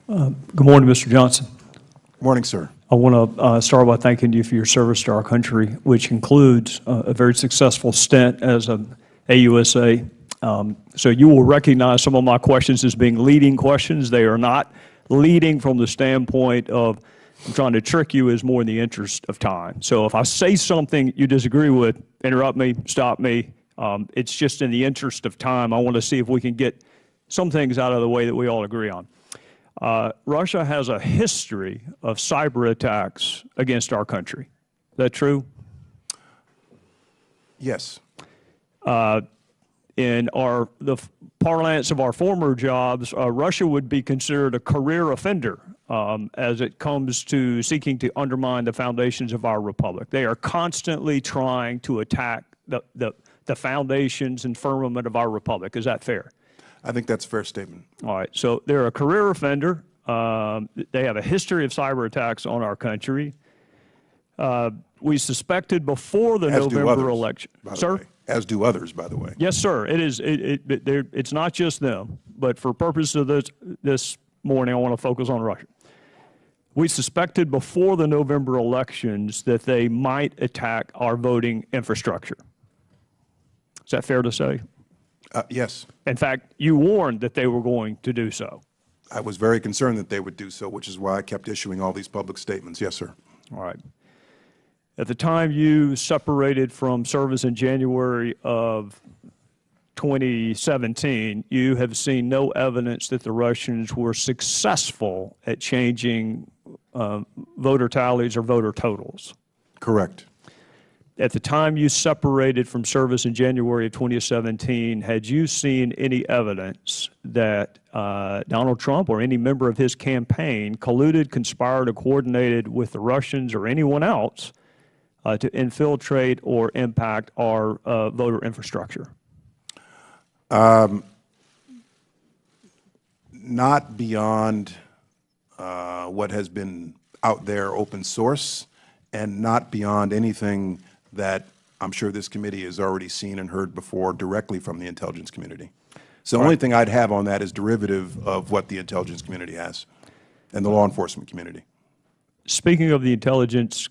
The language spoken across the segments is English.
Good morning, Mr. Johnson. Morning, sir. I want to start by thanking you for your service to our country, which includes a very successful stint as an AUSA. So you will recognize some of my questions as being leading questions. They are not leading from the standpoint of I'm trying to trick you, is more in the interest of time. So if I say something you disagree with, interrupt me, stop me. It's just in the interest of time. I want to see if we can get some things out of the way that we all agree on. Russia has a history of cyber attacks against our country. Is that true? Yes. In the parlance of our former jobs, Russia would be considered a career offender as it comes to seeking to undermine the foundations of our republic. They are constantly trying to attack the foundations and firmament of our republic. Is that fair? I think that's a fair statement. All right. So they're a career offender. They have a history of cyber attacks on our country. We suspected before the November election. Sir? As do others, by the way. Yes, sir. It is. It's not just them. But for purposes of this morning, I want to focus on Russia. We suspected before the November elections that they might attack our voting infrastructure. Is that fair to say? Yes. In fact, you warned that they were going to do so. I was very concerned that they would do so, which is why I kept issuing all these public statements. Yes, sir. All right. At the time you separated from service in January of 2017, you have seen no evidence that the Russians were successful at changing voter tallies or voter totals. Correct. At the time you separated from service in January of 2017, had you seen any evidence that Donald Trump or any member of his campaign colluded, conspired, or coordinated with the Russians or anyone else to infiltrate or impact our voter infrastructure? Not beyond what has been out there open source, and not beyond anything that I'm sure this committee has already seen and heard before directly from the intelligence community. So the only thing I'd have on that is derivative of what the intelligence community has and the law enforcement community. Speaking of the intelligence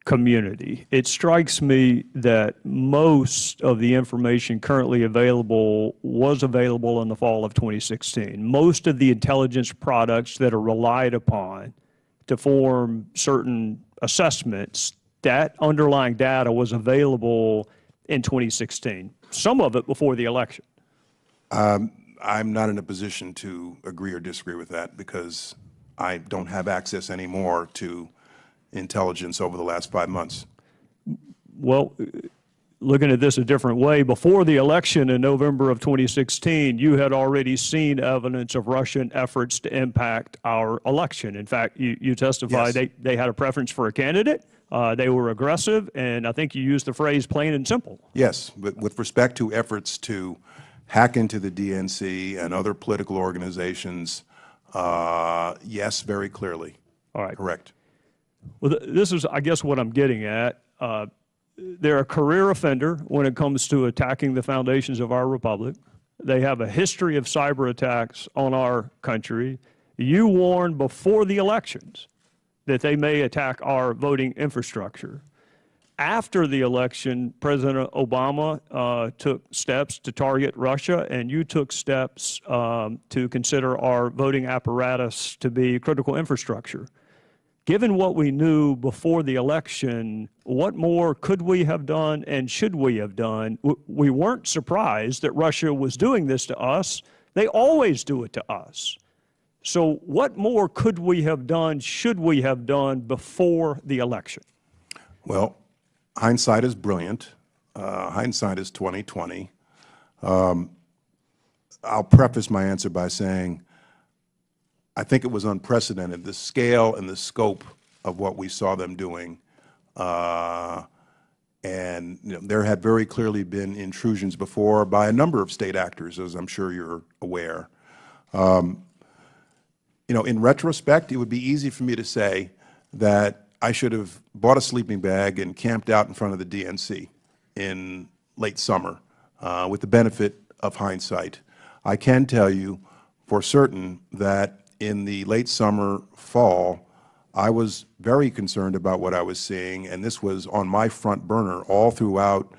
community, it strikes me that most of the information currently available was available in the fall of 2016. Most of the intelligence products that are relied upon to form certain assessments, that underlying data was available in 2016, some of it before the election. I'm not in a position to agree or disagree with that because I don't have access anymore to intelligence over the last 5 months. Well, looking at this a different way, before the election in November of 2016, you had already seen evidence of Russian efforts to impact our election. In fact, you testified they had a preference for a candidate. They were aggressive, and I think you used the phrase plain and simple. Yes, but with respect to efforts to hack into the DNC and other political organizations, yes, very clearly. All right. Correct. Well, this is, I guess, what I'm getting at. They're a career offender when it comes to attacking the foundations of our republic. They have a history of cyber attacks on our country. You warned before the elections that they may attack our voting infrastructure. After the election, President Obama took steps to target Russia, and you took steps to consider our voting apparatus to be critical infrastructure. Given what we knew before the election, what more could we have done and should we have done? We weren't surprised that Russia was doing this to us. They always do it to us. So what more could we have done, should we have done before the election? Well, hindsight is brilliant. Hindsight is 20/20. I'll preface my answer by saying I think it was unprecedented, the scale and the scope of what we saw them doing. And there had very clearly been intrusions before by a number of state actors, as I'm sure you're aware. In retrospect, it would be easy for me to say that I should have bought a sleeping bag and camped out in front of the DNC in late summer with the benefit of hindsight. I can tell you for certain that in the late summer, fall, I was very concerned about what I was seeing, and this was on my front burner all throughout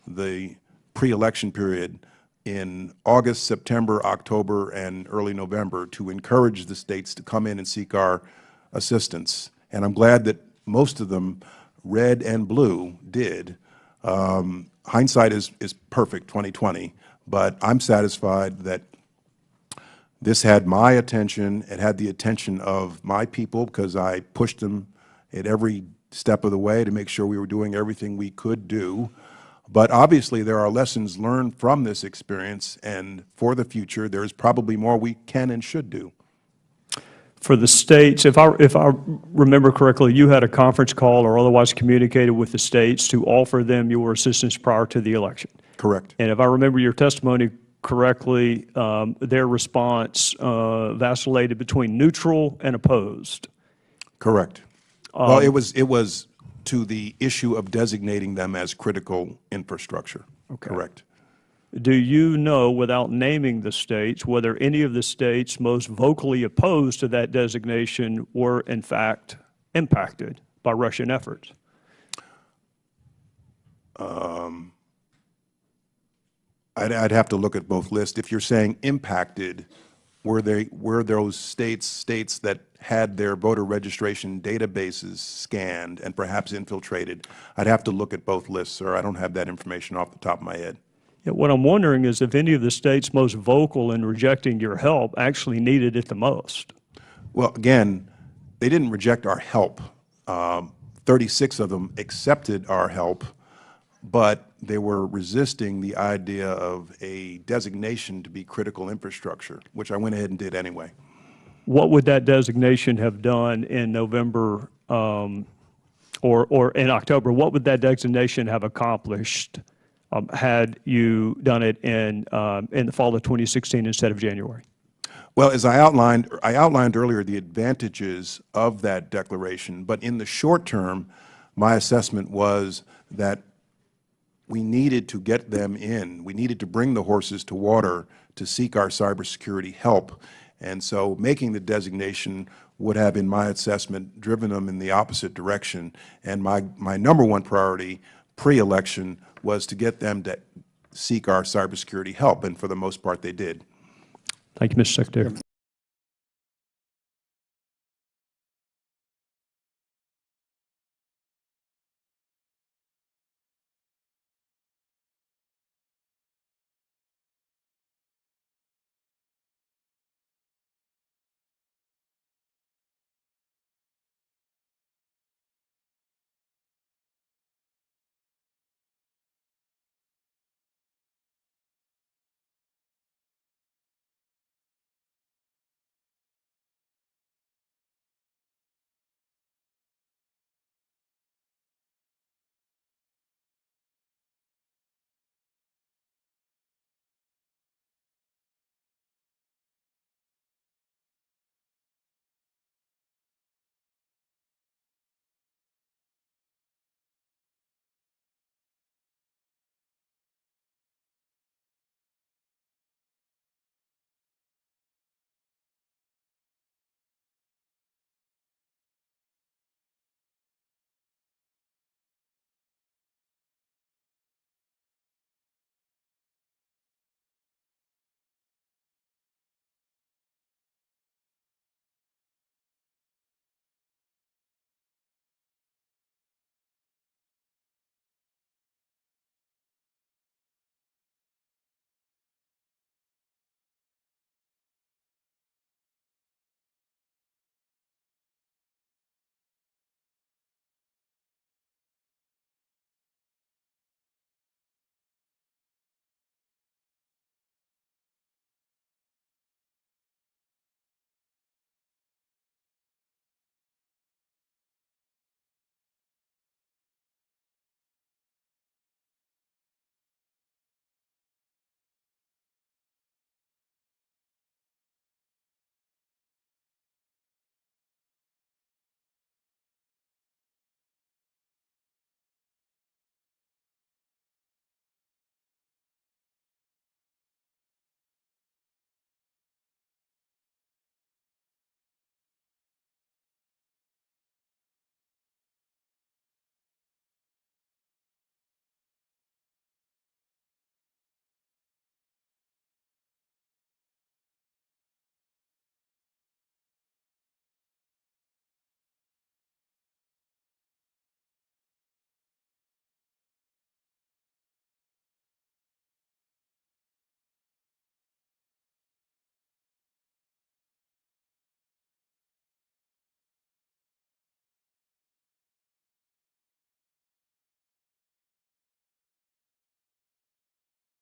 the pre-election period in August, September, October, and early November to encourage the states to come in and seek our assistance. And I'm glad that most of them, red and blue, did. Hindsight is perfect, 2020, but I'm satisfied that this had my attention. It had the attention of my people because I pushed them at every step of the way to make sure we were doing everything we could do. But obviously there are lessons learned from this experience, and for the future there's probably more we can and should do. For the states, if I remember correctly, you had a conference call or otherwise communicated with the states to offer them your assistance prior to the election. Correct. And if I remember your testimony correctly, their response vacillated between neutral and opposed. Correct. Well, it was to the issue of designating them as critical infrastructure. Okay. Correct. Do you know, without naming the states, whether any of the states most vocally opposed to that designation were in fact impacted by Russian efforts? I'd have to look at both lists. If you're saying impacted, were those states that had their voter registration databases scanned and perhaps infiltrated? I'd have to look at both lists, sir. I don't have that information off the top of my head. Yeah, what I'm wondering is if any of the states most vocal in rejecting your help actually needed it the most. Well, again, they didn't reject our help. 36 of them accepted our help, but they were resisting the idea of a designation to be critical infrastructure, which I went ahead and did anyway. What would that designation have done in November or in October? What would that designation have accomplished had you done it in the fall of 2016 instead of January? Well, as I outlined earlier the advantages of that declaration, but in the short term, my assessment was that we needed to get them in. We needed to bring the horses to water to seek our cybersecurity help. And so making the designation would have, in my assessment, driven them in the opposite direction. And my number one priority pre-election was to get them to seek our cybersecurity help, and for the most part they did. Thank you, Mr. Secretary.